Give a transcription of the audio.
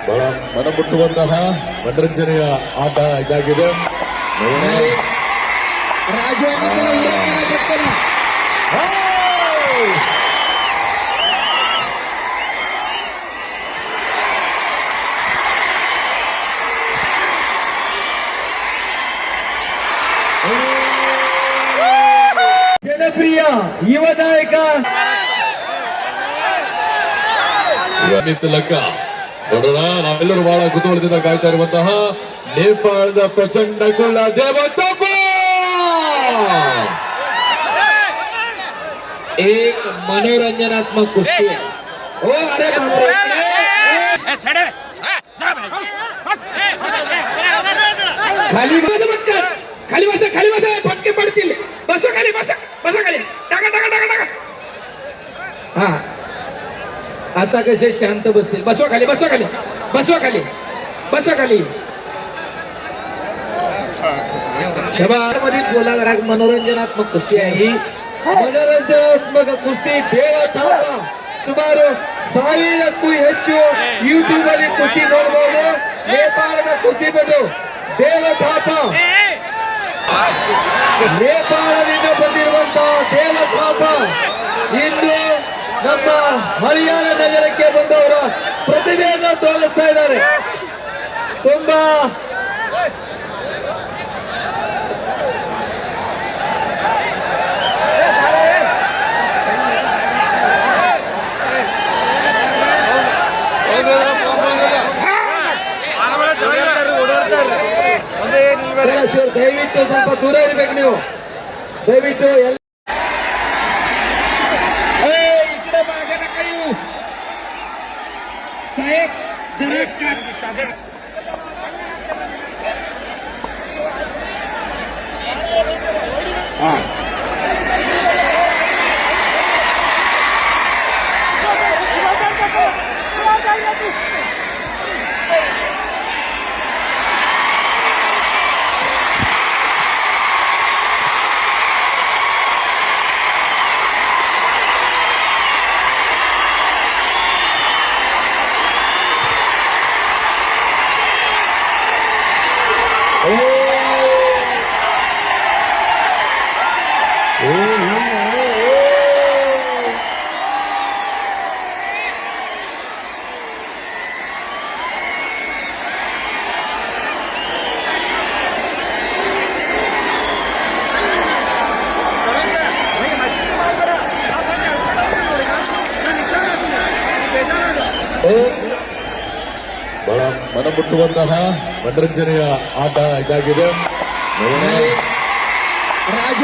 ಬಹಳ ಮನಮುಟ್ಟುವಂತಹ ಮನರಂಜನೆಯ ಆಟ ಇದಾಗಿದೆ. ಜನಪ್ರಿಯ ಯುವ ನಾಯಕ ಲೆಕ್ಕ ನೋಡೋಣ. ನಾವೆಲ್ಲರೂ ಬಹಳ ಕುತೂಹಲದಿಂದ ಕಾಯ್ತಾ ಇರುವಂತಹ ನೇಪಾಳದ ಪ್ರಚಂಡ ಕುಳ್ಳ ದೇವತಾಪ एक मनोरंजनात्मक कुस्ती है. ओ अरे खाली खाली बसा फटके पडतील. बसा खाली टाका हा आता कसे शांत बसतील. बसवा खाली शहर मधील बोला जरा. मनोरंजनात्मक कुस्ती आहे ही. ಮನರಂಜನಾತ್ಮಕ ಕುಸ್ತಿ ದೇವತಾಪ. ಸುಮಾರು 1000ಕ್ಕೂ ಹೆಚ್ಚು ಯೂಟ್ಯೂಬ್ ಅಲ್ಲಿ ಕುಸ್ತಿ ನೋಡಬಹುದು. ನೇಪಾಳದ ಕುಸ್ತಿಪಟು ದೇವತಾಪ, ನೇಪಾಳದಿಂದ ಬಂದಿರುವಂತಹ ದೇವತಾಪ ಇಂದು ನಮ್ಮ ಹರಿಯಾಣ ನಗರಕ್ಕೆ ಬಂದವರ ಪ್ರತಿಭೆಯನ್ನು ತೋರಿಸ್ತಾ ಇದ್ದಾರೆ. ತುಂಬಾ ದಯವಿಟ್ಟು ಸ್ವಲ್ಪ ದೂರ ಇರಬೇಕು. ನೀವು ದಯವಿಟ್ಟು साहेब जरा ಬಹಳ ಮನಮುಟ್ಟುವಂತಹ ಮನರಂಜನೆಯ ಆಟ ಇದಾಗಿದೆ. ರಾಜ